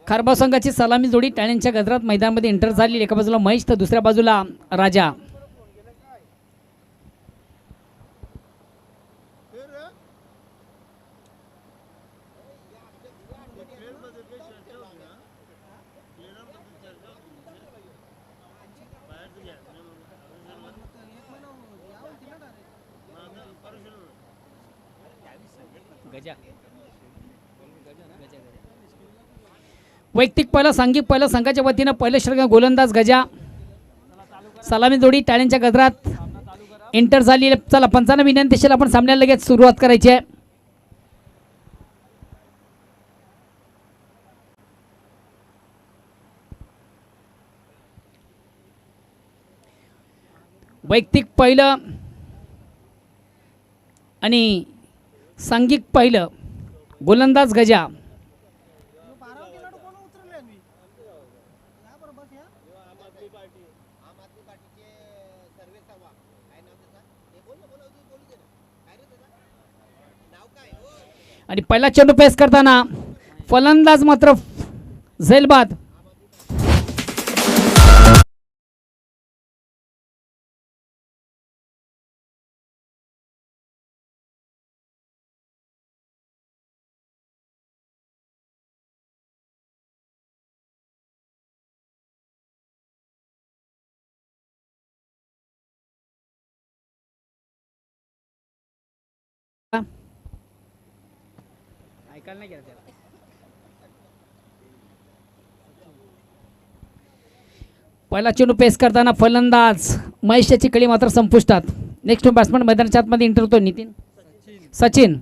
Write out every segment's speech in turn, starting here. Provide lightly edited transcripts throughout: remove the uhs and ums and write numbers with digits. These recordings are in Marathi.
खारबाव संघाची सलामी जोडी टाळ्यांच्या गजरात मैदानामध्ये एंटर झाली. एका बाजूला महेश तर दुसऱ्या बाजूला राजा. वैयक्तिक पहिला सांघिक पहिला संघाच्या वतीनं पहिलं षटक गोलंदाज गजा. सलामी जोडी टाळ्यांच्या गजरात एंटर झाली. चला पंचांना विनंती असेल आपण सामन्याला लगेच सुरुवात करायची आहे. वैयक्तिक पहिलं आणि सांघिक पहिलं गोलंदाज गजा. आणि पहिला चेंडू पेस करताना फलंदाज मात्र झैलबाद. पहिला चेंडू पेस करताना फलंदाज महेशची कळी मात्र संपुष्टात. नेक्स्ट बॅट्समन मैदानाच्या आतमध्ये एंटर होतो नितीन सचिन.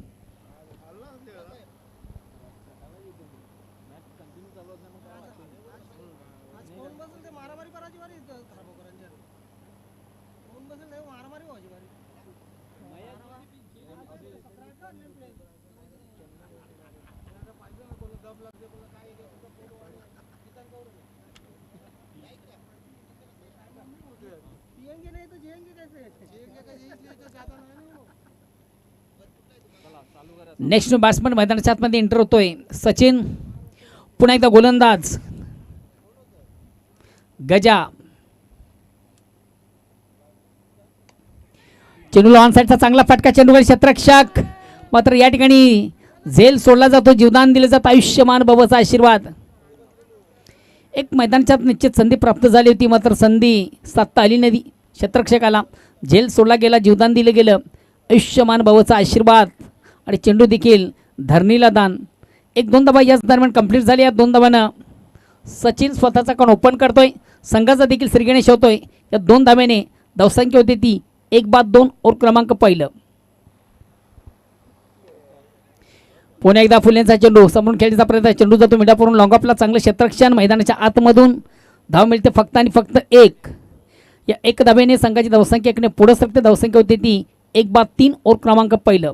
नेक्स्ट बॅट्समन मैदानाच्या आतमध्ये एंटर होतोय सचिन. पुन्हा एकदा गोलंदाज गजा. चेंडूला ऑन साईडचा चांगला फटका. चेंडूवर क्षेत्ररक्षक मात्र या ठिकाणी झेल सोडला जातो. जीवदान दिले जात. आयुष्यमान बाबाचा आशीर्वाद. एक मैदानाच्या निश्चित संधी प्राप्त झाली होती मात्र संधी साधता आली नाही. क्षेत्ररक्षकाला झेल सोडला गेला. जीवदान दिलं गेलं. आयुष्यमान बाबाचा आशीर्वाद आणि चेंडू देखील धरणीला दान. एक दोन धावा याच दरम्यान कंप्लीट झाली. या दोन धावानं सचिन स्वतःचा अकाउंट ओपन करतोय. संघाचा देखील श्रीगणेश होतोय. या दोन धाव्याने धावसंख्या होती ती 1-2 ओव्हर क्रमांक पहिलं. पुन्हा एकदा फुलेंचा चेंडू समोरून खेळण्याचा प्रयत्न. चेंडू जातो मिडापूरून लॉंग ऑफला. चांगलं क्षेत्ररक्षण. मैदानाच्या आतमधून धाव मिळते फक्त आणि फक्त एक. या एक धाव्याने संघाची धावसंख्या एकने पुढे सरकते. धावसंख्या होती ती 1-3 ओव्हर क्रमांक पहिलं.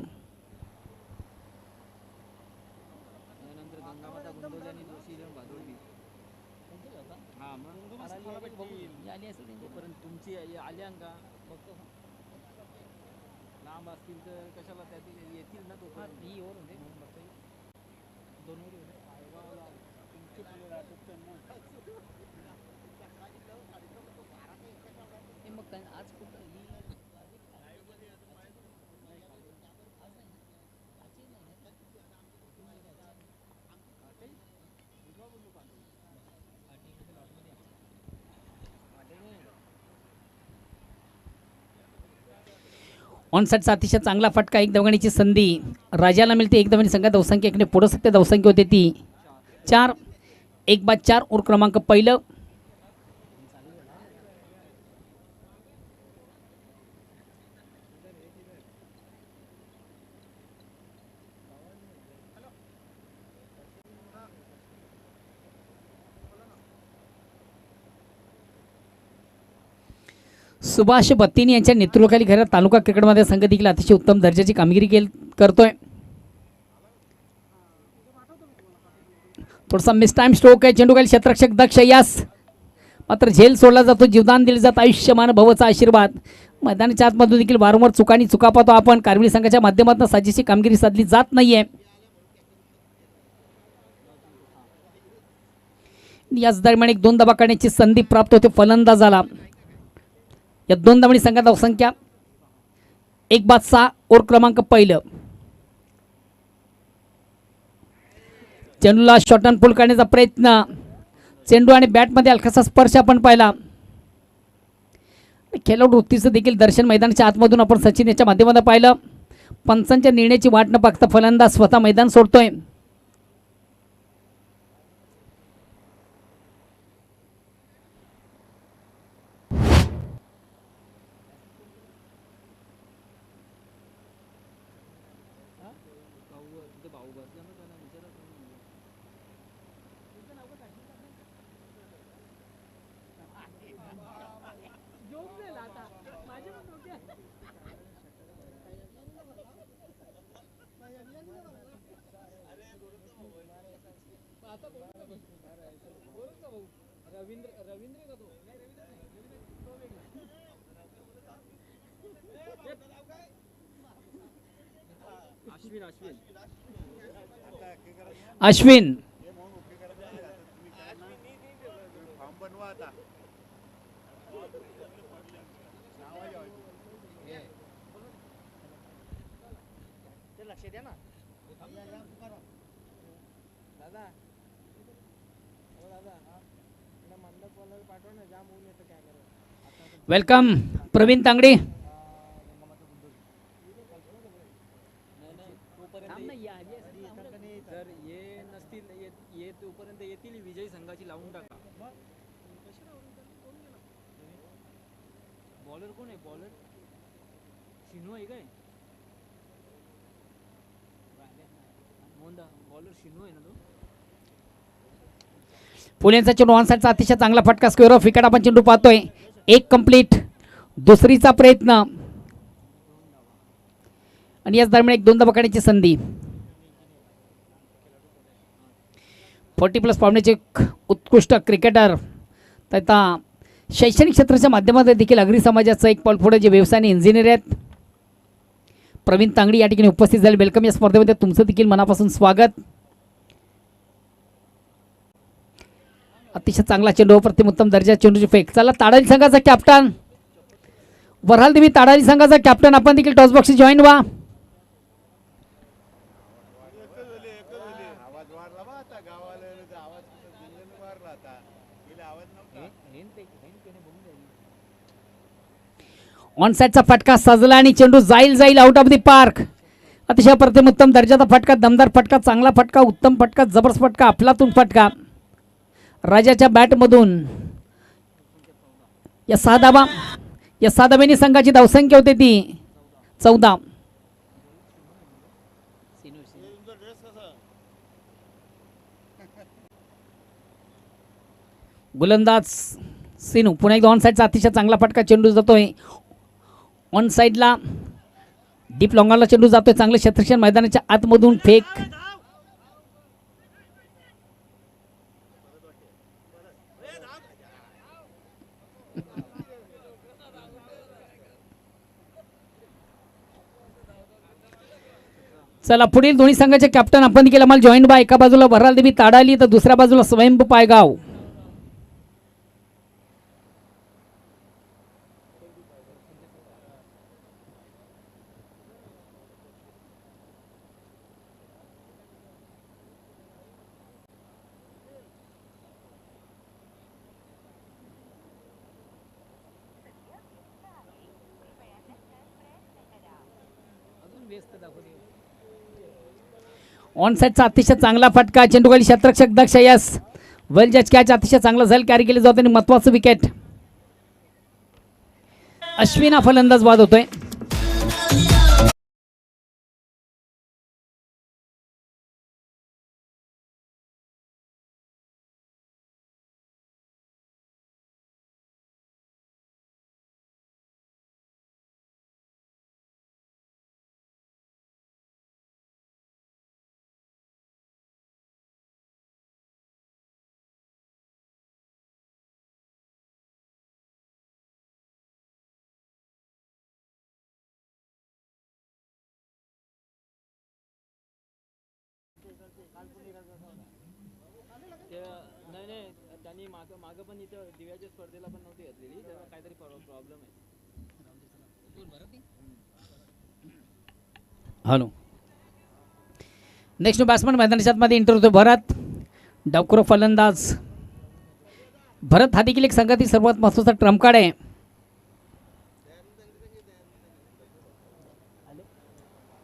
ऑन साईडचा अतिशय चांगला फटका. एक धावगणीची संधी राजाला मिळते. एक धावणी संघात धावसंख्या एकने पुढे सकते. धावसंख्या होते ती 4. 1-4 ओव्हर क्रमांक पहिलं. सुभाष बत्तीनी यांच्या नेतृत्वाखाली खरं तालुका क्रिकेटमध्ये संघ देखील अतिशय उत्तम दर्जाची कामगिरी करतोय. थोडासा मिस टाइम स्ट्रोक आहे. चेंडू खाली क्षेत्ररक्षक दक्ष यास मात्र झेल सोडला जातो. जीवदान दिले जात. आयुष्यमान भवचा आशीर्वाद. मैदानाच्या आतमधून देखील वारंवार चुका पाहतो आपण. कारगिरी संघाच्या माध्यमातून साजेशी कामगिरी साधली जात नाहीये. याच दरम्यान एक 2 धावा काढण्याची संधी प्राप्त होते फलंदाजाला. या 2 धावांनी संघात धावसंख्या 1/6. ओव्हर क्रमांक पहिलं. चेंडूला शॉर्ट अँड पुल करण्याचा प्रयत्न. चेंडू आणि बॅटमध्ये हलकासा स्पर्श आपण पाहिला. खेळाडू वृत्तीचं देखील दर्शन मैदानाच्या आतमधून आपण सचिन याच्या माध्यमातून पाहिलं. पंचांच्या निर्णयाची वाट न बघता फलंदाज स्वतः मैदान सोडतोय. अश्विन वेलकम प्रवीण तांगडी. विजयी संघाची लावून टाका. बॉलर कोण आहे? बॉलर शिनू आहे काय? बॉलर शिनू आहे ना तो. पुण्याचा चेंडू ऑन साईडचा अतिशय चांगला फटका. स्क्वेअर ऑफ विकेट आपण चेंडू पाहतोय. एक कंप्लीट. दुसरीचा प्रयत्न आणि याच दरम्यान एक 2 धावा काढण्याची संधी. 40+ पावण्याचे उत्कृष्ट क्रिकेटर तथा शैक्षणिक क्षेत्राच्या माध्यमातून देखील अग्री समाजाचं एक पाऊल पुढे जे व्यवसाय आणि इंजिनियर आहेत प्रवीण तांगडी या ठिकाणी उपस्थित झाले. वेलकम. या स्पर्धेमध्ये तुमचं देखील मनापासून स्वागत. अतिशय चांगला चेंडू. प्रतिम दर्जा चेंडूची फेक. चला ताडाली संघाचा कॅप्टन वरहाल देवी ताडाली संघाचा कॅप्टन आपण देखील टॉस बॉक्स जॉईन व्हा. ऑन साईडचा फटका सजला आणि चेंडू जाईल आउट ऑफ द पार्क. अतिशय प्रतिम उत्तम दर्जाचा फटका. दमदार फटका. चांगला फटका. उत्तम फटका. जबरदस्त फटका. अफलातून फटका राजाच्या बॅटमधून. या 6 धावा. या 6 धाव्यांनी संघाची धावसंख्या होते ती 14. गोलंदाज सिनू. पुन्हा एकदा ऑन साईडचा अतिशय चांगला फटका. चेंडू जातोय ऑन साईडला. डीप लॉंगरला चेंडू जातोय. चांगले क्षेत्ररक्षण मैदानाच्या आतमधून फेक. चला पुढील दोन्ही संघाचे कॅप्टन आपण देखील आम्हाला जॉईन बा. एका बाजूला वरहाल देवी ताडाली तर दुसऱ्या बाजूला स्वयंभू पायगाव. ऑन साईडचा अतिशय चांगला फटका. चेंडूखाली क्षेत्ररक्षक दक्ष. यस वेल जज कॅच. अतिशय चांगला झेल कॅरी केले जाते आणि महत्वाचं विकेट. अश्विन हा फलंदाज बाद होतोय. आणि मागं मागं पण इथं दिव्याच्या स्पर्धेला पण नव्हती घातलेली, त्याला काहीतरी प्रॉब्लेम आहे. हॅलो. नेक्स्ट बॅट्समन मैदानाच्या आतमध्ये इंटर होतो भरत. डावखुरा फलंदाज भरत हा देखील एक संघातील सर्वात महत्त्वाचा ट्रम्प कार्ड आहे.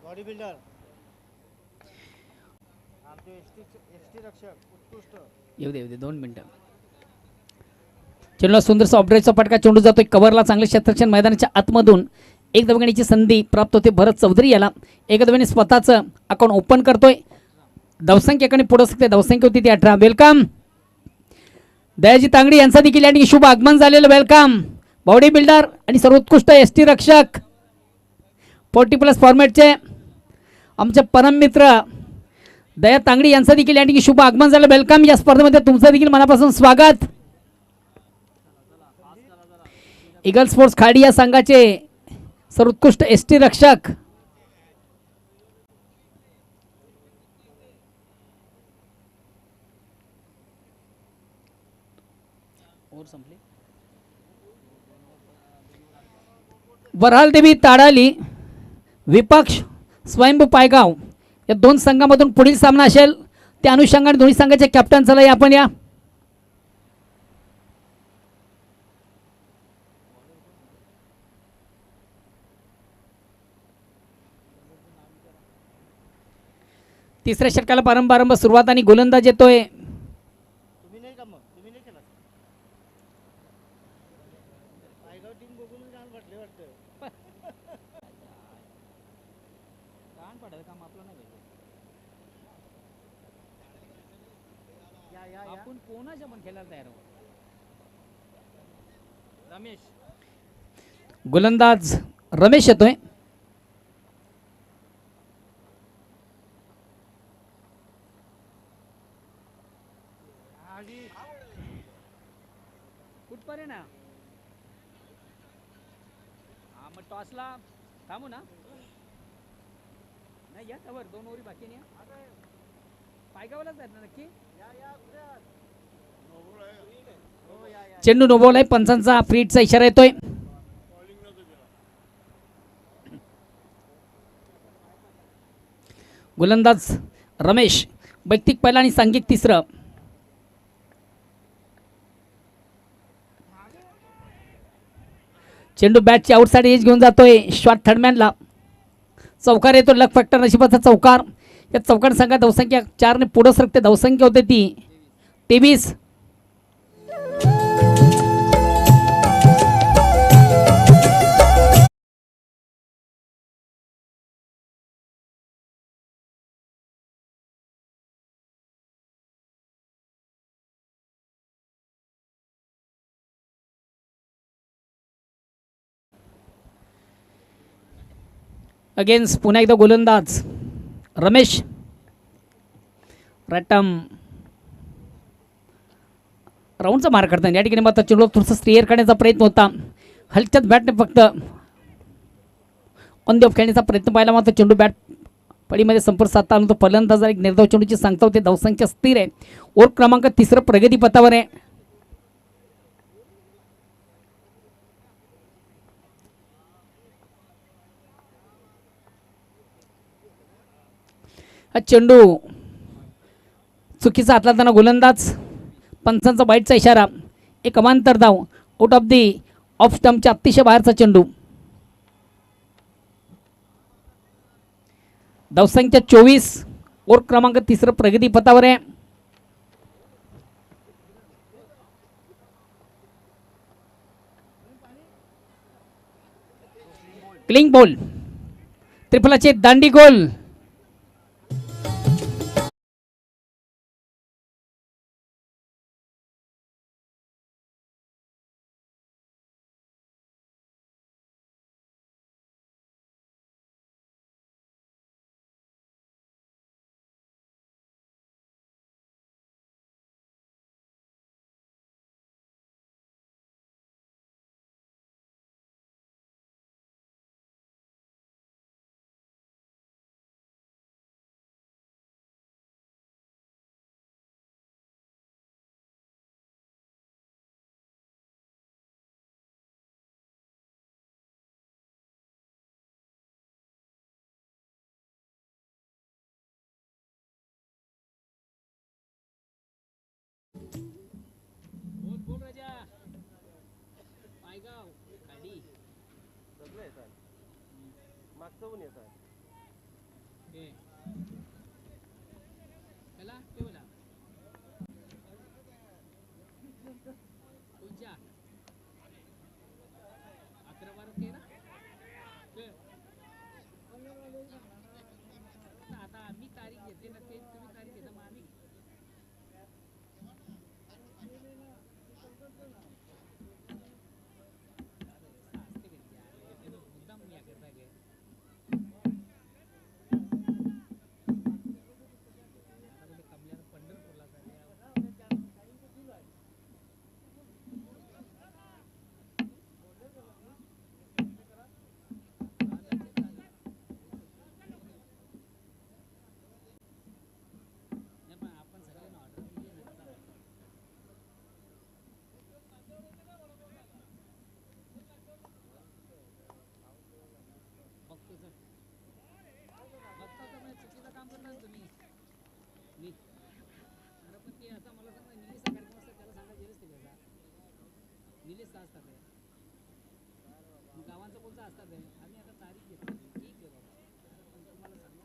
बॉडी बिल्डर आमचे एसटी रक्षक उत्कृष्ट. येऊ दे 2 मिनिटं. चेंडूला सुंदरसा ऑपरेटरचा फटका, चेंडू जातोय कव्हरला, चांगले क्षेत्ररक्षण मैदानाच्या आतमधून एक धावगणीची संधी प्राप्त होते भरत चौधरी याला. एका धावेने स्वतःचं अकाउंट ओपन करतोय. धावसंख्येकडे पुढे सकते, धावसंख्या होती ती 18. वेलकम दयाजी तांगडी यांचा देखील या ठिकाणी शुभ आगमन झालेलं. वेलकम बॉडी बिल्डर आणि सर्वोत्कृष्ट एसटी रक्षक 40+ फॉर्मॅटचे आमचे परम मित्र दया तांगडी यांचा देखील या ठिकाणी शुभ आगमन झालं. वेलकम या स्पर्धेमध्ये तुमचं देखील मनापासून स्वागत. ईगल स्पोर्ट्स खाडी या संघाचे सर्वोत्कृष्ट एसटी रक्षक वराल देवी ताडाली विपक्ष स्वयंभू पायगाव या 2 संघामधून पुढील सामना असेल. त्या अनुषंगाने दोन्ही संघाचे कॅप्टन चला आपण या. तिसऱ्या षटकाला प्रारंभ सुरुवात आणि गोलंदाज येतोय. तुम्ही नाही का मग तुम्ही नाही केला पायगाव टीम बघून छान वाटले वाटतं. लहान पडायचं काम आपलं नाही पाहिजे. या या या आपण कोणाच्या पण खेळायला तयार आहोत. रमेश गोलंदाज रमेश येतोय. कुठपर्यंत ना हा मग टॉसला थांबू ना. नाही या त्यावर 2 ओव्हरी बाकी नाही. पायगावलाच आहेत ना नक्की. चेंडू नोबवलाय, पंचांचा फ्रीटचा इशारा येतोय. गोलंदाज रमेश वैयक्तिक पहिला आणि सांघिक तिसरं. चेंडू बॅटची आउटसाइड एज घेऊन जातोय शॉट थर्डमॅनला. चौकार येतो, लक फॅक्टर नशिबाचा चौकार. या चौकार संघात धावसंख्या 4 ने पुढे सरकते. धावसंख्या होते ती 23. अगेन्स्ट पुन्हा एकदा गोलंदाज रमेश. रॅटम राऊंडचा मार करताना या ठिकाणी मात्र चेंडू थोडंसं स्ट्रेअर करण्याचा प्रयत्न होता. हलक्यात बॅटने फक्त ऑन द ऑफ खेळण्याचा प्रयत्न पाहिला, मात्र चेंडू बॅट पडीमध्ये संपर्क साधता आला. तो फलंदाज एक निर्धाव चेंडूची सांगता होते. धावसंख्या स्थिर आहे. ओव्हर क्रमांक 3 प्रगती पथावर आहे. हा चेंडू चुकीचा हातला गोलंदाज. पंचांचा बाईटचा इशारा. एक अमांतर धाव आउट ऑफ दी ऑफ स्टंपच्या अतिशय बाहेरचा चेंडू. धावसंख्या 24. ओव्हर क्रमांक 3 प्रगती पथावर आहे. क्लिंग बॉल त्रिफलाचे दांडी गोल. मागचं ऊन येतं ए चला ठेवला कोणच्या 11-12-13 आता आम्ही तारीख घेतली ना ते तुम्ही तारीख घेता मग आम्ही मुद्दाम या करता गे कमल्याला पंढरपूरला आपण सगळ्यांना ऑर्डर दिली ना बघतो सर बघता तर नाही चुकीचं काम करणार तुम्ही मी अरे पण ते आता मला सांगा निलेश कार्यक्रम असतात त्याला सांगा जेवेच ते घ्यायचा निलेशचा असतात आहे गावांचं कोणतं असतात आहे आम्ही आता तारीख घेतली ठीक आहे बाबा अरे पण तुम्हाला सांगा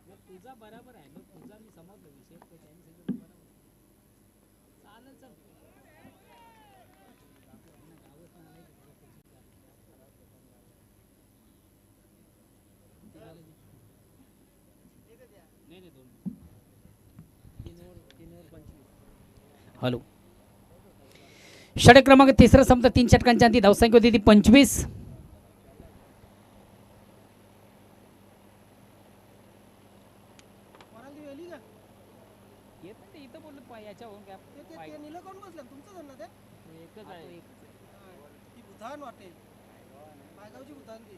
मग तुझा बरोबर आहे मग तुझा मी समजलो विषय तो त्यांनी सांगितलं बरोबर चालेल चल गावं पण आलं नाही नाही 3 ओव्हर 25 हॅलो षटक क्रमांक तिसरा संपता 3 षटकांच्या अंती धावसंख्या होती ती 25 इथं बोललो याच्यावरून एकच आहे भूतान वाटेल मायगावची भूतान ती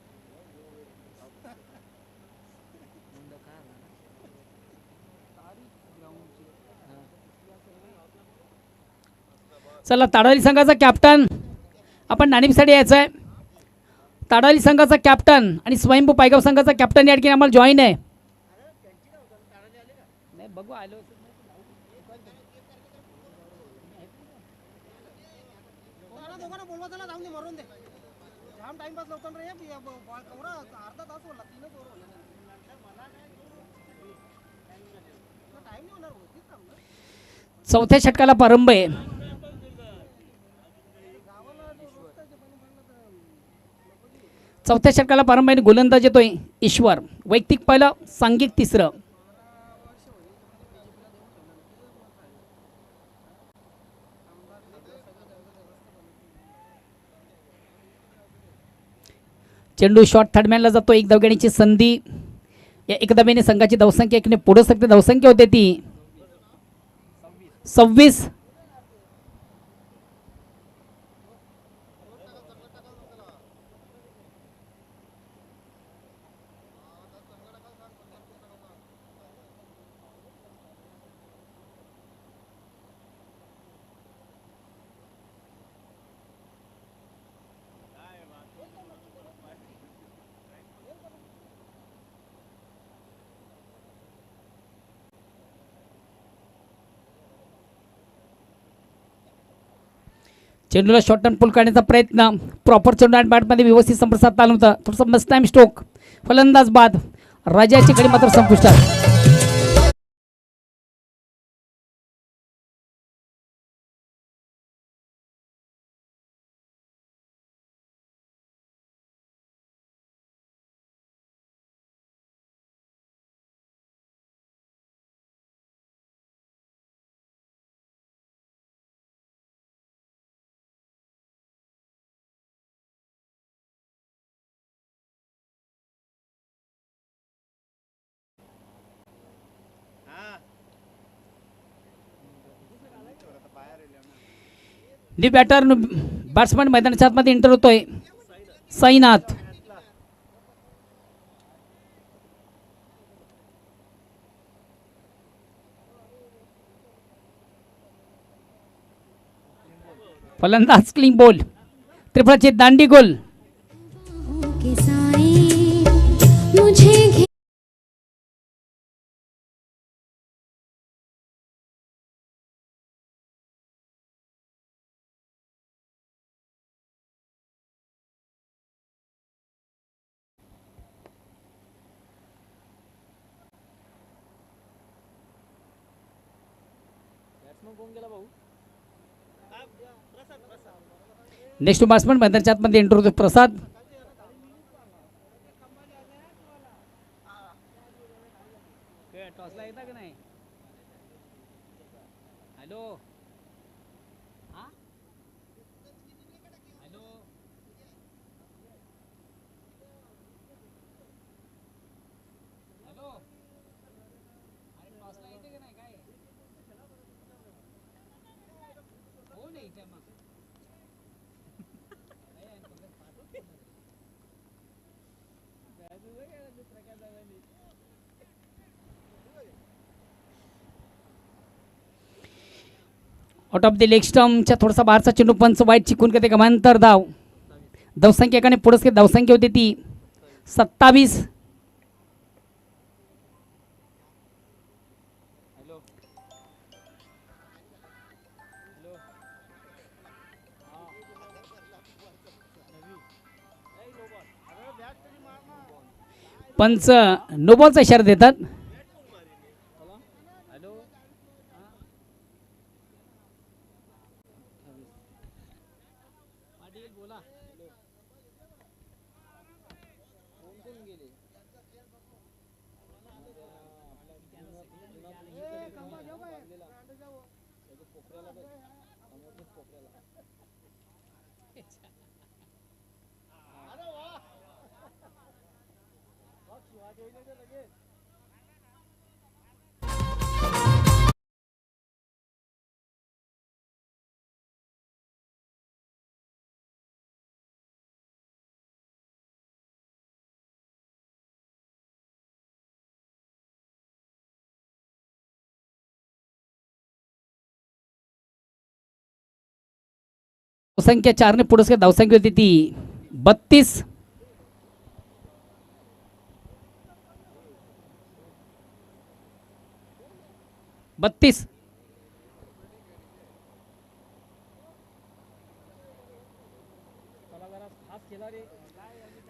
चला ताडाली संघाचा कॅप्टन आपण नाणेफेकसाठी यायचं आहे ताडाली संघाचा कॅप्टन आणि स्वयंभू पायगाव संघाचा कॅप्टन या ठिकाणी आम्हाला जॉईन आहे नाही बघू आलो दोघांना बोलवा त्याला जाऊन दे मरून दे जाम टाइमपास लावतो रे कवरा अर्धा तास बोलला 3च ओव्हर बोलला टाइम नाही होणार होतीच काम ना चौथ्या षटकाला प्रारंभ आहे चौथ्या षटकाला प्रारंभ आहे गोलंदाज येतोय ईश्वर वैयक्तिक पहिलं सांघिक तिसरं चेंडू शॉट थर्डमॅनला जातो एक धावगेण्याची संधी या एकदाब्याने संघाची धावसंख्या एकने पुढे सकते धावसंख्या होते ती 26 चेंडूला शॉर्ट टर्न पुल काढण्याचा प्रयत्न प्रॉपर चेंडू आणि बॅटमध्ये व्यवस्थित संप्रसाद चालू होता थोडासा मस्त टाइम स्ट्रोक फलंदाज बाद राजाची कडे मात्र संपुष्टात दी बॅटर बॅट्समॅन मैदानाच्या आतमध्ये एंटर होतोय साईनाथ फलंदाज क्लीन बॉल त्रिफळाची दांडी गोल कोण गेला भाऊ? नेक्स्ट बॅट्समन मैदानाच्या आतमध्ये एंटर होतो प्रसाद. टॉसला येता का नाही? हॅलो हा हॅलो हॅलो अरे टॉसला येते का नाही काय? हो नाही इथे मग आउट ऑफ द लेग स्टम्पच्या थोडासा बाहेरचा चेंडू पंच वाईट चिकून करते गमांतर धाव. धावसंख्या एकाने पुढे धावसंख्या होती ती 27. हॅलो हॅलो पंच नो बॉलचा इशारा देतात. हॅलो पाटील बोला. कोण कोण गेले? धावसंख्या 4 ने पुढे धावसंख्या होती ती 32.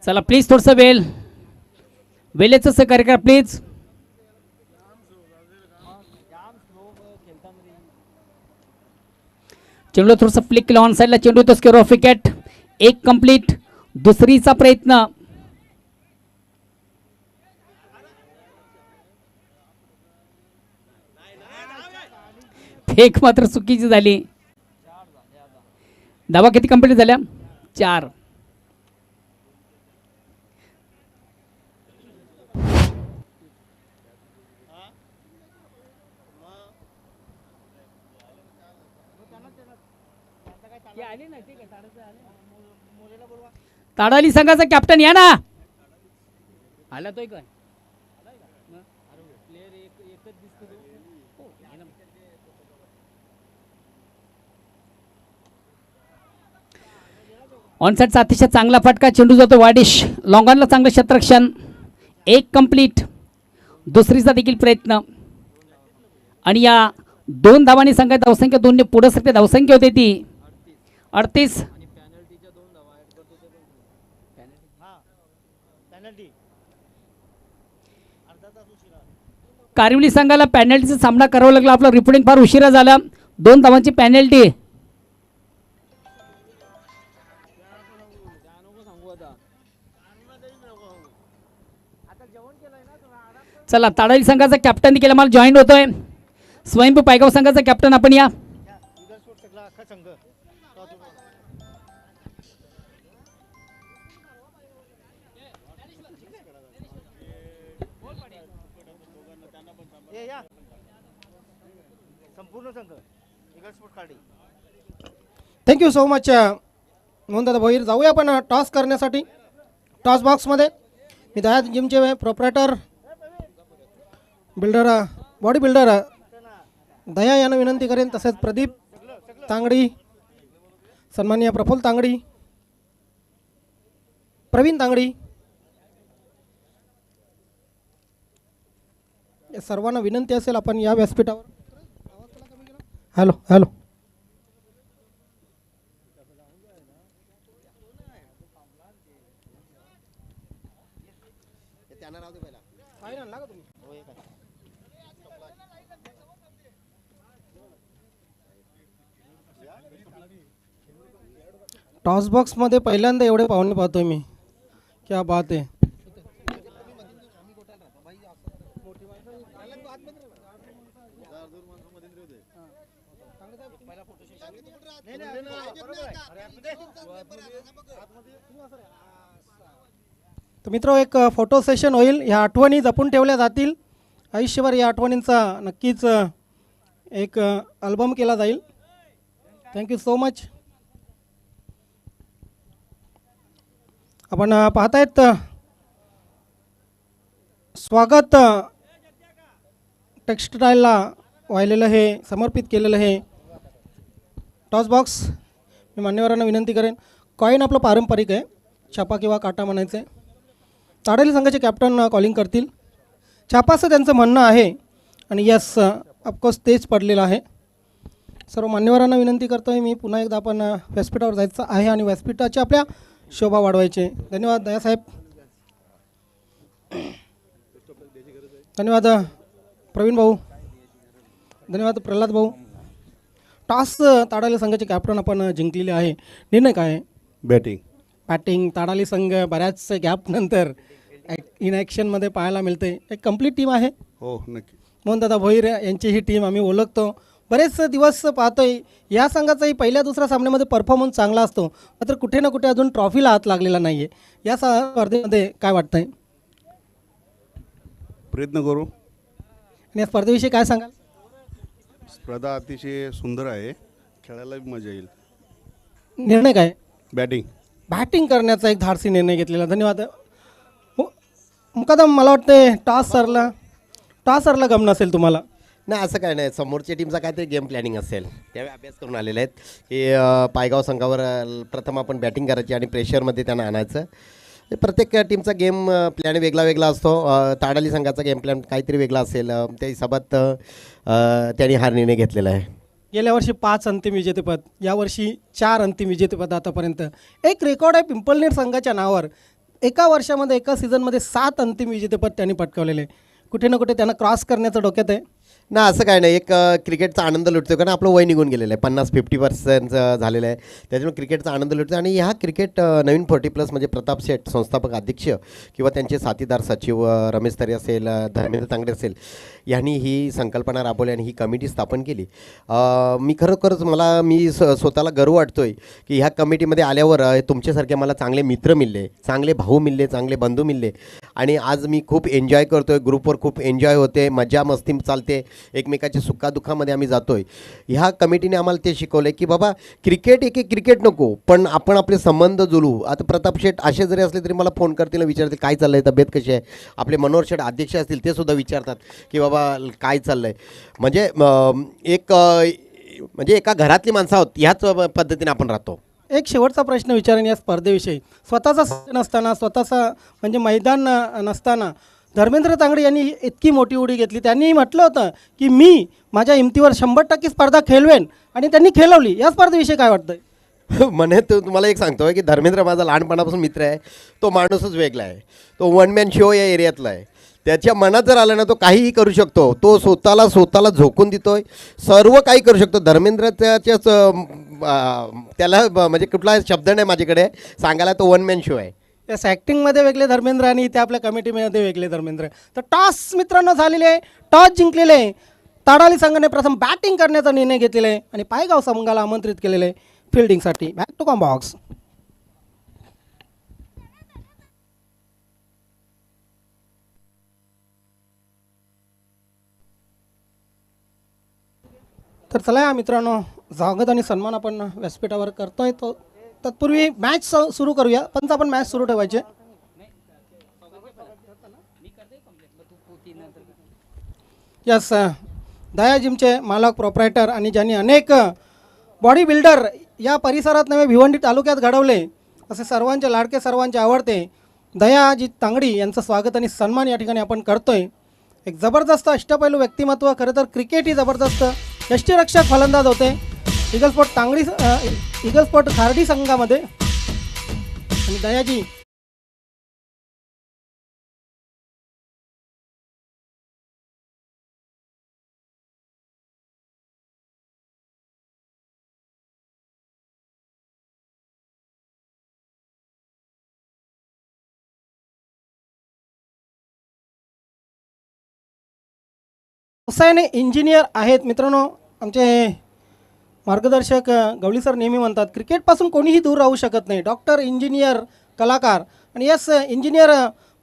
चला प्लीज थोडस वेळेचं सहकार्य करा प्लीज. चेंडू थोडंसं फ्लिक केलं ऑन साईडला. चेंडू तो स्क्वेअर ऑफ विकेट. एक कंप्लीट. दुसरीचा प्रयत्न फेक मात्र चुकीची झाली. धावा किती कंप्लीट झाल्या? 4. ताडाली संघाचा कॅप्टन या ना. आला तोय काय? प्लेयर एकच दिसतो तो. ऑन साईडचा अतिशय चांगला फटका. चेंडू जातो वाडिश. लॉंगॉनला चांगलं क्षेत्ररक्षण. एक कंप्लीट. दुसरीचा देखील प्रयत्न आणि या 2 धावांनी संघात धावसंख्या 2 ने पुढे सरते धावसंख्या होते ती 38. आणि पॅनल्टीच्या 2 धावा ऍड करतो ते पण पॅनल्टी अर्धा तास उशिरा. कारिवली संघाला पॅनल्टीचा सामना करावा लागला. आपलं रिपोर्टिंग फार उशिरा झाला. 2 धावांची पॅनल्टी. चला ताडाली संघाचा कॅप्टन देखील मला जॉईन होतोय. स्वयंभू पायगाव संघाचा कॅप्टन आपण या. संपूर्ण संघ थँक्यू सो मच मोहन दादा भोईर. जाऊया आपण टॉस करण्यासाठी. टॉस बॉक्समध्ये मी दया जिमचे प्रोपरेटर बिल्डर बॉडी बिल्डर दया यांना विनंती करेन. तसेच प्रदीप तांगडी, सन्माननीय प्रफुल्ल तांगडी, प्रवीण तांगडी या सर्वांना विनंती असेल आपण या व्यासपीठावर. हॅलो हॅलो टॉस बॉक्समध्ये पहिल्यांदा एवढे पाहुणे पाहतोय मी, क्या बात आहे. तर मित्र, एक फोटो सेशन होईल. ह्या आठवणी जपून ठेवल्या जातील. आयुष्यभर या आठवणींचा नक्कीच एक अल्बम केला जाईल. Thank you so much. आपण पाहतायत स्वागत टेक्स्टाईलला वाहिलेलं हे समर्पित केलेलं हे टॉस बॉक्स. मी मान्यवरांना विनंती करेन, कॉईन आपलं पारंपरिक आहे, छापा किंवा काटा म्हणायचं आहे. ताडाली संघाचे कॅप्टन कॉलिंग करतील. छापाचं त्यांचं म्हणणं आहे आणि यस ऑफकोर्स तेच पडलेलं आहे. सर्व मान्यवरांना विनंती करतो आहे मी, पुन्हा एकदा आपण व्यासपीठावर जायचं आहे आणि व्यासपीठाची आपल्या शोभा वाढवायचे. धन्यवाद दयासाहेब. धन्यवाद प्रवीण भाऊ. धन्यवाद प्रल्हाद भाऊ. टॉस ताडाली संघाचे कॅप्टन आपण जिंकलेले आहे. निर्णय काय आहे? बॅटिंग. ताडाली संघ बऱ्याच गॅपनंतर इन ॲक्शनमध्ये पाहायला मिळते. एक कंप्लीट टीम आहे. हो नक्की. मोहन दादा भोईर यांची ही टीम आम्ही ओळखतो, बरेच दिवस पाहतोय. या संघाचाही पहिल्या दुसऱ्या सामन्यामध्ये परफॉर्मन्स चांगला असतो, मात्र कुठे ना कुठे अजून ट्रॉफीला हात लागलेला नाही आहे. या स्पर्धेमध्ये काय वाटतंय? प्रयत्न करू. आणि या स्पर्धेविषयी काय सांगाल? स्पर्धा अतिशय सुंदर आहे, खेळायला मजा येईल. निर्णय काय? बॅटिंग करण्याचा एक धाडसी निर्णय घेतलेला. धन्यवाद. मुकादम, मला वाटते टॉस सरला गम नसेल तुम्हाला. नाही, असं काय नाही. समोरच्या टीमचा काहीतरी गेम प्लॅनिंग असेल, त्यावेळी अभ्यास करून आलेले आहेत की पायगाव संघावर प्रथम आपण बॅटिंग करायची आणि प्रेशरमध्ये त्यांना आणायचं. प्रत्येक टीमचा गेम प्लॅन वेगळा असतो. ताडाली संघाचा गेम प्लॅन काहीतरी वेगळा असेल, त्या हिसाबात त्यांनी हा निर्णय घेतलेला आहे. गेल्या वर्षी 5 अंतिम विजेतेपद, यावर्षी 4 अंतिम विजेतेपद आतापर्यंत. एक रेकॉर्ड आहे पिंपळनेर संघाच्या नावावर. एका वर्षामध्ये, एका सीझनमध्ये 7 अंतिम विजेतेपद त्यांनी पटकावलेले. कुठे ना कुठे त्यांना क्रॉस करण्याचं डोक्यात आहे. ना, असं काय नाही. एक क्रिकेटचा आनंद लुटतो, कारण आपलं वय निघून गेलेलं आहे, 50-50% झालेलं आहे. त्याच्यामुळे क्रिकेटचा आनंद लुटतो. आणि ह्या क्रिकेट नवीन 40+ म्हणजे प्रताप शेठ संस्थापक अध्यक्ष किंवा त्यांचे साथीदार सचिव रमेश तरे असेल, धर्मेंद्र तांगडे असेल, यांनी ही संकल्पना राबवली आणि ही कमिटी स्थापन केली. मी खरोखरच मी स्वतःला गर्व वाटतो आहे की ह्या कमिटीमध्ये आल्यावर तुमच्यासारखे मला चांगले मित्र मिळले, चांगले भाऊ मिळले, चांगले बंधू मिळले. आणि आज मी खूप एन्जॉय करतो आहे. ग्रुपवर खूप एन्जॉय होते, मजा मस्ती चालते, एकमेकाच्या सुखादुखामध्ये आम्ही जातो आहे. ह्या कमिटीने आम्हाला ते शिकवलं आहे की बाबा क्रिकेट नको, पण आपण आपले संबंध जुळू. आता प्रताप शेठ असे जरी असले तरी मला फोन करतील, विचारतील काय चाललं आहे, तब्येत कशी आहे. आपले मनोहर शेठ अध्यक्ष असतील, ते सुद्धा विचारतात की बाबा काय चाललं आहे. म्हणजे एका घरातली माणसं आहोत, ह्याच पद्धतीने आपण राहतो. एक शेवटचा प्रश्न विचारेन या स्पर्धेविषयी. स्वतःचा नसताना, स्वतःचा म्हणजे मैदान नसताना धर्मेंद्र तांगडे यांनी इतकी मोठी उडी घेतली. त्यांनी म्हटलं होतं की मी माझ्या हिमतीवर 100% स्पर्धा खेळवेन, आणि त्यांनी खेळवली. या स्पर्धेविषयी काय वाटतंय? म्हणे तुम्हाला एक सांगतो की धर्मेंद्र माझा लहानपणापासून मित्र आहे. तो माणूसच वेगळा आहे. तो वन मॅन शो या एरियातला आहे. त्याच्या मनात जर आलं ना, तो काहीही करू शकतो. तो स्वतःला झोकून देतोय, सर्व काही करू शकतो. धर्मेंद्र त्याला म्हणजे कुठला शब्द नाही माझ्याकडे सांगायला. तो वन मॅन शो आहे. यास ॲक्टिंगमध्ये वेगळे धर्मेंद्र आणि इथे आपल्या कमिटीमध्ये वेगळे धर्मेंद्र. तर टॉस मित्रांनो झालेले आहे, टॉस जिंकलेले. ताडाली संघाने प्रथम बॅटिंग करण्याचा निर्णय घेतलेला आहे आणि पायगाव संघाला आमंत्रित केलेले फिल्डिंगसाठी. Back to comm box. तर चला या मित्रांनो, स्वागत आणि सन्मान आपण व्यासपीठावर करतोय. तो तत्पूर्वी मॅच सुरू करूया. पंच आपण मॅच सुरू ठेवायचे. यस, दया जिमचे मालक, प्रोप्रायटर आणि ज्यांनी अनेक बॉडी बिल्डर या परिसरात नव्हे भिवंडी तालुक्यात घडवले, असे सर्वांचे लाडके, सर्वांचे आवडते दयाजी तांगडी यांचं स्वागत आणि सन्मान या ठिकाणी आपण करतोय. एक जबरदस्त अष्टपैलू व्यक्तिमत्व. खरं तर क्रिकेट ही जबरदस्त यष्टीरक्षक फलंदाज होते ईगल स्पोर्ट खार्डी संघामध्ये. आणि दयाजी व्यवसायाने इंजिनियर आहेत मित्रांनो. आमचे मार्गदर्शक गवळी सर नेहमी म्हणतात क्रिकेटपासून कोणीही दूर राहू शकत नाही. डॉक्टर, इंजिनियर, कलाकार आणि यस इंजिनियर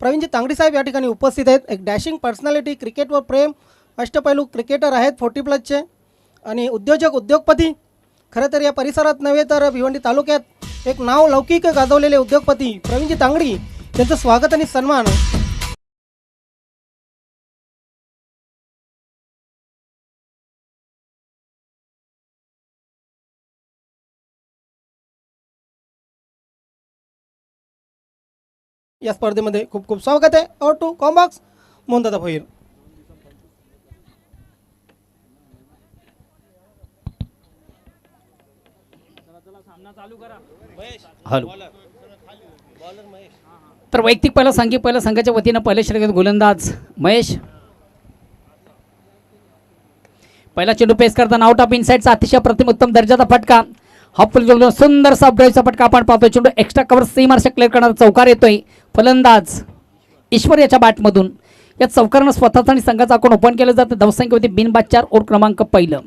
प्रवीणजी तांगडी साहेब या ठिकाणी उपस्थित आहेत. एक डॅशिंग पर्सनॅलिटी, क्रिकेटवर प्रेम, अष्टपैलू क्रिकेटर आहेत 40+ आणि उद्योजक, उद्योगपती. खरं तर या परिसरात नव्हे तर भिवंडी तालुक्यात एक नाव लौकिक गाजवलेले उद्योगपती प्रवीणजी तांगडी यांचं स्वागत आणि सन्मान. या स्पर्धेमध्ये खूप खूप स्वागत आहे. ओवर टू कॉम्बॉक्स मोहनदादा भोईर. हॅलो. तर वैयक्तिक पहिला संघाच्या वतीनं पहिल्या षटकात गोलंदाज महेश. पहिला चेंडू पेस करताना आउट ऑफ इनसाइडचा अतिशय प्रतिम उत्तम दर्जाचा फटका. हा फुल सुंदर ड्राईव्हचा फटका आपण पाहतोय. चेंडू एक्स्ट्रा कव्हर सीमार्श क्लिअर करणारा चौकार येतोय. फलंदाज ईश्वर याच्या बॅटमधून. या चौकारानं स्वतःचा आणि संघाचा अकाउंट ओपन केलं जातं. धावसंख्येवरती बिनबाद 4, ओव्हर क्रमांक पहिलं.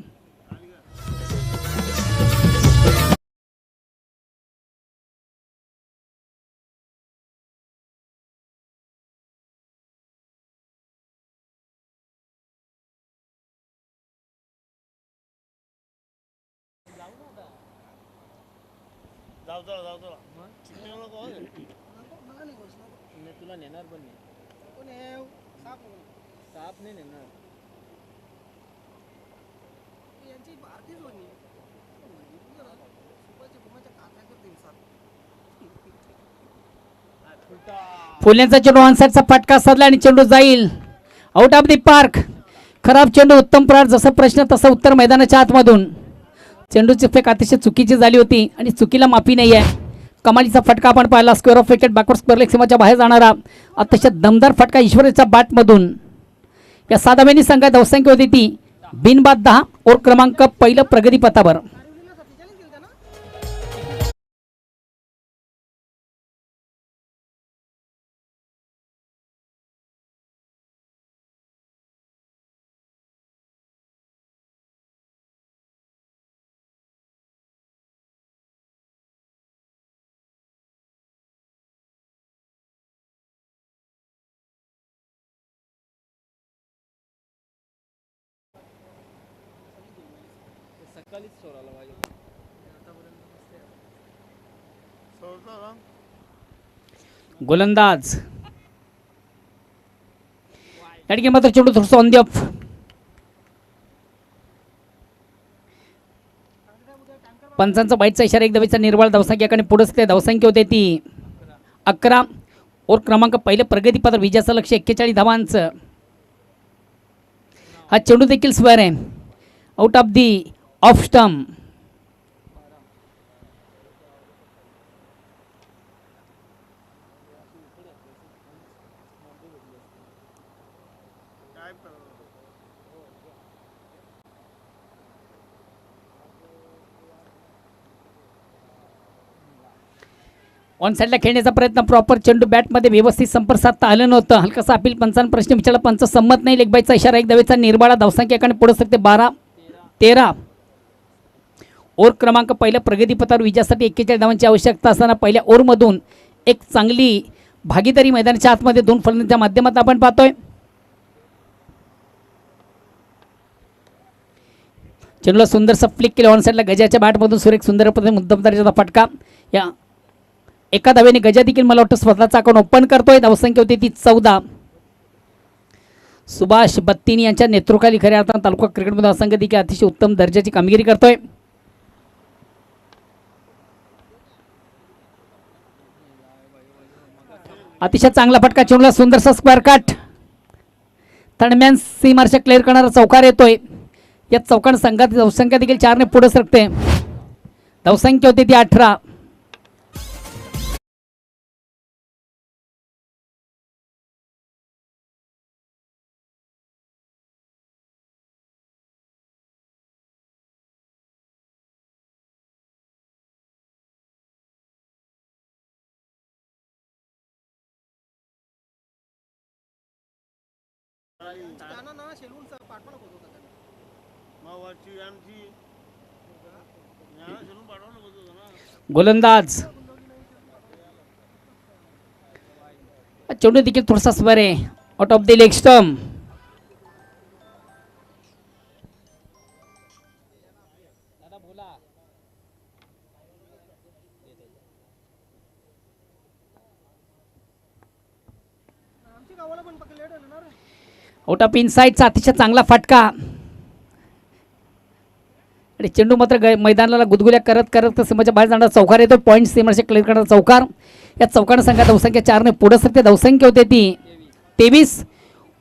तुला नेणार पण नाही. साप नाही नेणार. फुल्यांचा चेंडू ऑनसाइडचा फटका साधला आणि चेंडू जाईल आउट ऑफ दी पार्क. खराब चेंडू उत्तम प्रहार. जसं प्रश्न तसं उत्तर मैदानाच्या आतमधून. चेंडूची फेक अतिशय चुकीची झाली होती आणि चुकीला माफी नाही आहे. कमालीचा फटका आपण पाहिला. Square off wicket backward square leg सीमाच्या बाहेर जाणारा अतिशय दमदार फटका ईश्वरीच्या बॅटमधून. या साधावेनी संघात धावसंख्या होती ती बिनबाद 10, ओव्हर क्रमांक पहिलं प्रगतीपथावर. सकाळीच सोडायला पाहिजे. गोलंदाज या ठिकाणी मात्र चेंडू थोडंसं ऑन दी ऑफ. पंचांचा बाईटचा इशारा. एक धावेचा निर्वाळ. धावसंख्या याकडे पुढे धावसंख्या होते ती 11, ओव्हर क्रमांक पहिलं प्रगतीपत्र. विजयाचं लक्ष 41 धावांचं. हा चेंडू देखील स्क्वेअर आहे. Out of the off stump. On साईडला खेळण्याचा प्रयत्न. प्रॉपर चेंडू बॅटमध्ये व्यवस्थित संपर्क साधता आलं नव्हतं. हलकासा अपील. पंचांना प्रश्न विचारला. पंच संमत नाही. लेगबाईचा इशारा. एक धावेचा निर्बाळा. धावसंख्या याकडे पुढे सकते 12, 13, ओव्हर क्रमांक पहिल्या प्रगतीपथावर. विजयासाठी 41 धावांची आवश्यकता असताना पहिल्या ओव्हरमधून एक चांगली भागीदारी मैदानाच्या आतमध्ये 2 फलंदाजांच्या माध्यमातून आपण पाहतोय. चेंडूला सुंदरसा फ्लिक केलं ऑन साईडला. गजाच्या बॅटमधून सुरेख सुंदर पद्धतीने मुद्दाम दर्जाचा फटका. या एका धावेने गजा देखील मला वाटतं स्वतःचा अकाउंट ओपन करतोय. धावसंख्या होती ती 14. सुभाष बत्तीनी यांच्या नेतृत्वाखाली खऱ्या अर्थानं तालुका क्रिकेटमध्ये असंघ देखील अतिशय उत्तम दर्जाची कामगिरी करतोय. अतिशय चांगला फटका. चेंडूला सुंदरसा स्क्वेअर कट. थर्डमॅन सीमार्श क्लिअर करणारा चौकार येतोय. या चौकार संघात धावसंख्या देखील 4 ने पुढे सरकते. धावसंख्या होती ती 18. गोलंदाज चेंडू देखील थोडासा स्वर आहे out of the leg stump. Out of इनसाइडचा अतिशय चांगला फटका आणि चेंडू मात्र मैदानाला गुदगुल्या करत करत सीमाच्या बाहेर जाणारा चौकार येतो. पॉईंट सीमाच्या क्लिअर करणारा चौकार. या चौकानं संघा धावसंख्या 4ने पुढे सरते. धावसंख्या होते ती 23.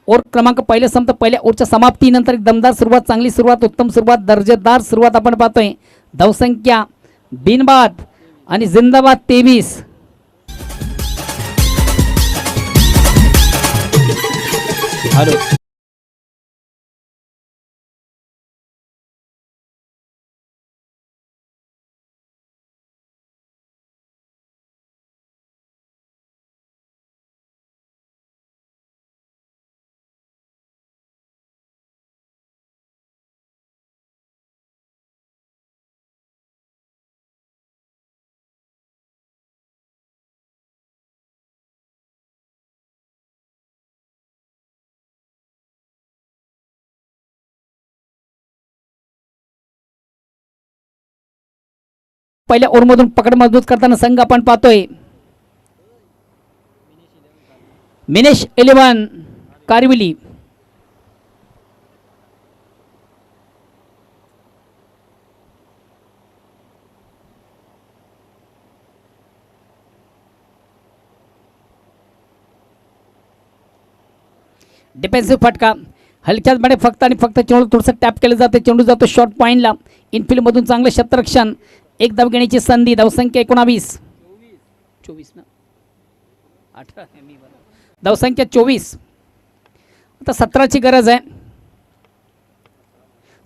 ओव्हर क्रमांक पहिले संपत. पहिल्या ओव्हरच्या समाप्तीनंतर एक दमदार सुरुवात, चांगली सुरुवात, उत्तम सुरुवात, दर्जेदार सुरुवात आपण पाहतोय. धावसंख्या बिनबाद आणि जिंदाबाद 23. हॅलो पहिल्या ओव्हरमधून पकड मजबूत करताना संघ आपण पाहतोय. मिनेश 11 कारविली. डिफेन्सिव्ह फटका हलक्याच मध्ये फक्त आणि फक्त चेंडू थोडंसं टॅप केलं जातं. चेंडू जातो शॉर्ट पॉईंटला. इनफिल्ड मधून चांगलं क्षेत्ररक्षण. एक धाव घेण्याची संधी. धावसंख्या 19. 24 ना 18 धावसंख्या 24. आता 17ची गरज आहे.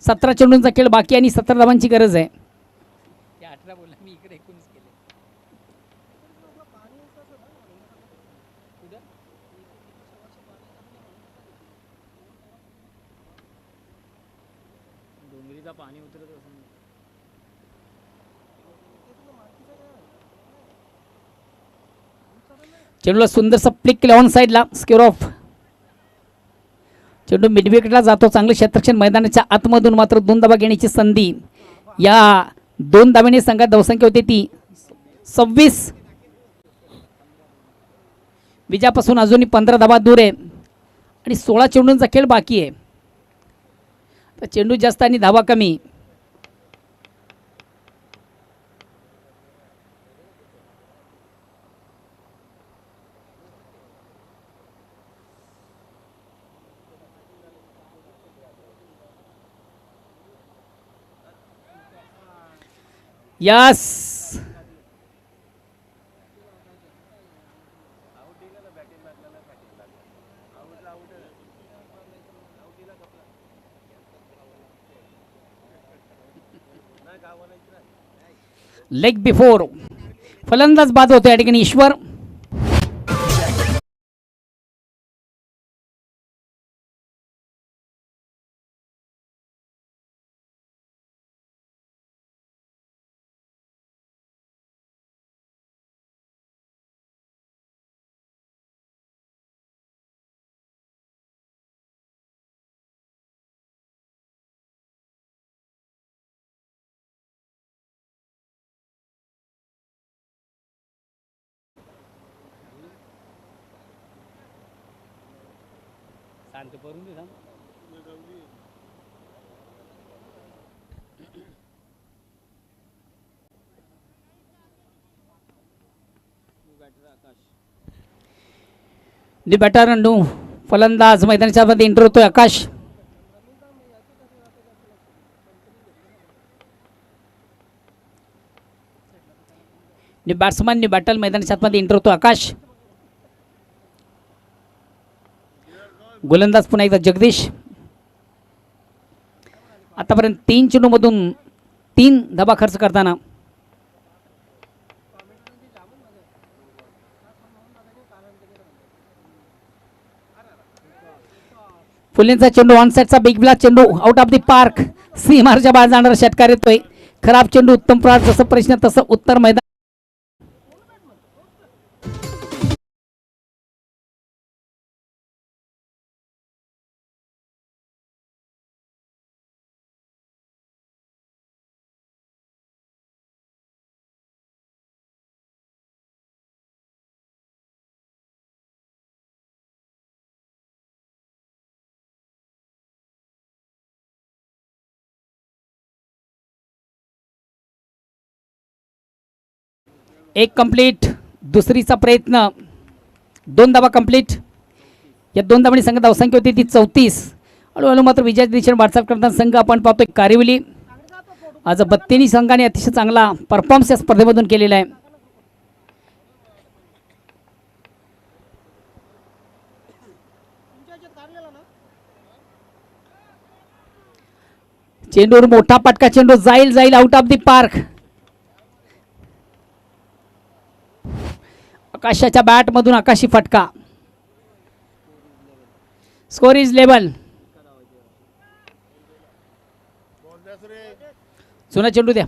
17 चेंडूंचा खेळ बाकी आणि 17 धावांची गरज आहे. 18 बोलला मी इकडे 19 केले. डोंगरीचा पाणी उतरत असं चेंडूला सुंदरसा प्लिक केला ऑन साईडला. Square of. चेंडू मिडविकेटला जातो. चांगलं क्षेत्ररक्षण. मैदानाच्या आतमधून मात्र 2 धावा घेण्याची संधी. या 2 धावेने संघात धावसंख्या होती ती 26. विजयापासून अजूनही 15 धावा दूर आहे आणि 16 चेंडूंचा खेळ बाकी आहे. तर चेंडू जास्त आणि धावा कमी. Yes leg before. फलंदाज बाद होतो या ठिकाणी ईश्वर. शांत करून दे. बॅटर फलंदाज मैदानाच्या मध्ये एंटर होतोय आकाश. बॅट्समन बॅटल मैदानाच्या मध्ये एंटर होतो आकाश. गोलंदाज पुन्हा एकदा जगदीश. आतापर्यंत 3 चेंडूमधून 3 धाबा खर्च करताना पुलेंचा चेंडू ऑन साईडचा बिग ब्लॉक चेंडू आउट ऑफ द पार्क. सीमारच्या बाहेर जाणारा षटकार येतोय. खराब चेंडू उत्तम प्रास. जसं प्रश्न तसं उत्तर मैदान. एक कंप्लीट. दुसरीचा प्रयत्न. 2 धावा कंप्लीट. या 2 धावांनी संघ धावसंख्या होती ती 34. हळूहळू मात्र विजयाच्या दिशेने वाटचाल करताना संघ आपण पाहतोय कारिवली. आज बत्तीनी संघाने अतिशय चांगला परफॉर्मन्स या स्पर्धेमधून केलेला आहे. चेंडूवर मोठा पटका. चेंडू जाईल आउट ऑफ द पार्क. आकाशाच्या बॅट मधून आकाशी फटका. Score is level. जुना चेंडू द्या.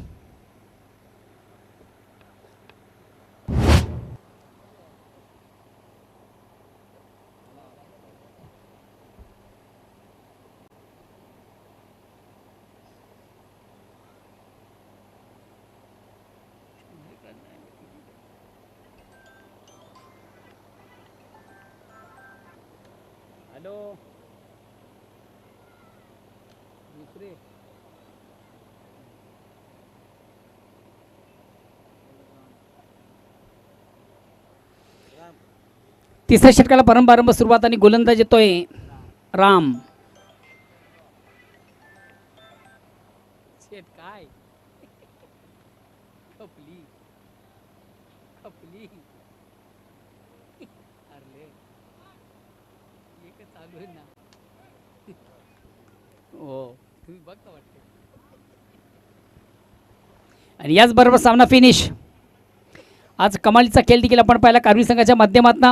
हॅलो दुसरे तिसऱ्या षटकाला परंपारंभ सुरुवात आणि गोलंदाज येतोय राम. काय खपली खपली अरे एक चालू आहे ना. हो. तुम्ही बघता वाटते. आणि याचबरोबर सामना फिनिश. आज कमालीचा खेळ देखील आपण पाहिला कारवी संघाच्या माध्यमातून.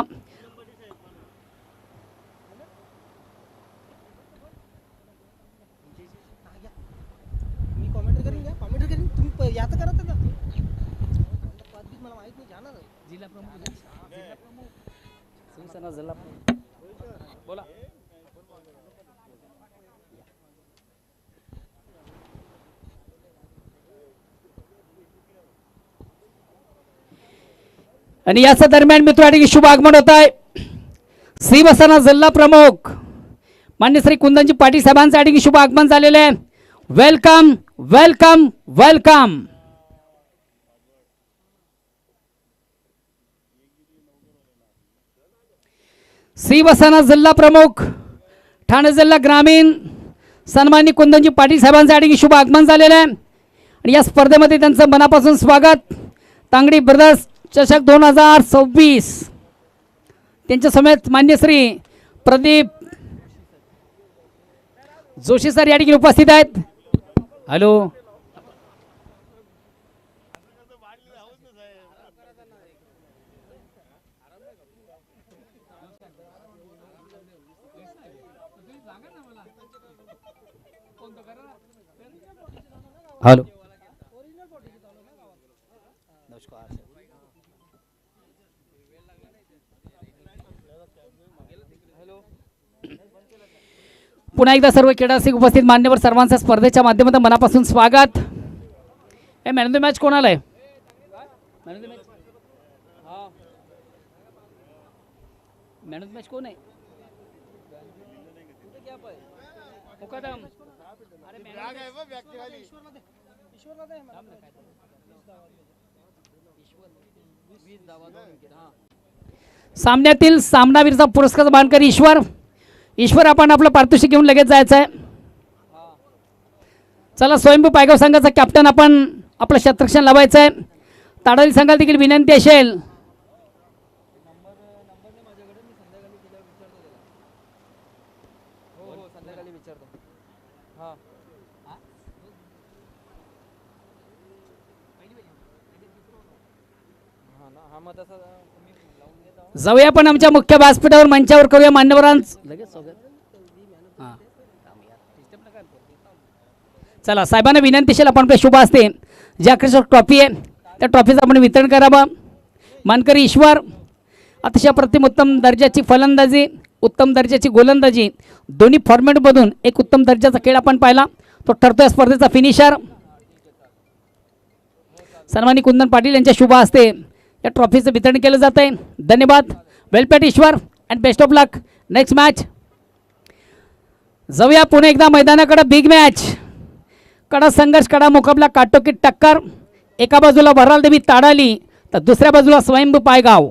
मी कॉमेंट करीन घ्या. कॉमेंट करीन तुम्ही याचं करा त्याचा मला माहित नाही जाणार. जिल्हा प्रमुख शिवसेना जिल्हा प्रमुख बोला. आणि याच दरम्यान मित्रांनी शुभ आगमन होत आहे. शिवसेना जिल्हा प्रमुख मान्य श्री कुंदनजी पाटील साहेबांसाठी शुभ आगमन झालेले आहे. Welcome welcome welcome. शिवसेना जिल्हा प्रमुख ठाणे जिल्हा ग्रामीण सन्माननीय कुंदनजी पाटील साहेबांसाठी शुभ आगमन झालेलं आहे. आणि या स्पर्धेमध्ये त्यांचं मनापासून स्वागत. तांगडी ब्रदर्स चषक 2026 त्यांच्या समेत मान्य श्री प्रदीप जोशी सर या ठिकाणी उपस्थित आहेत. हॅलो हॅलो पुन्हा एकदा सर्व क्रीडारसिक उपस्थित मान्यवर सर्वांचं स्पर्धेच्या माध्यमातून मनापासून स्वागत. हे मॅन ऑफ द मॅच कोणाला आहे? मॅन ऑफ द मॅच हां मॅन ऑफ द मॅच कोण आहे? मुकादम. सामन्यातील सामनावीरचा पुरस्कार मानकरी ईश्वर. ईश्वर आपण आपलं पारितोषिक घेऊन लगेच जायचं आहे. चला स्वयंभू पायगाव संघाचा कॅप्टन आपण आपलं शतरक्षण लावायचं आहे. ताडाली संघाला देखील विनंती असेल. जाऊया पण आमच्या मुख्य व्यासपीठावर मंचावर करूया मान्यवरांच लगेच स्वागत. हां चला साहेबांना विनंती असेल आपण आपल्या शुभ असते जे आकर्षक ट्रॉफी आहे त्या ट्रॉफीचं आपण वितरण करावं. मानकरी ईश्वर अतिशय प्रतिम उत्तम दर्जाची फलंदाजी, उत्तम दर्जाची गोलंदाजी, दोन्ही फॉर्मॅटमधून एक उत्तम दर्जाचा खेळ आपण पाहिला. तो ठरतोय स्पर्धेचा फिनिशर. सन्मानी कुंदन पाटील यांच्या शुभ हस्ते या ट्रॉफीचं वितरण केलं जात आहे. धन्यवाद. वेलपेट Ishwar and best of luck. Next match जाऊया पुन्हा एकदा मैदानाकडे. बिग मॅच, कडा संघर्ष, कडा मुकाबला, काटोकीत टक्कर. एका बाजूला वराल देवी ताडाली तर दुसऱ्या बाजूला स्वयंभू पायगाव.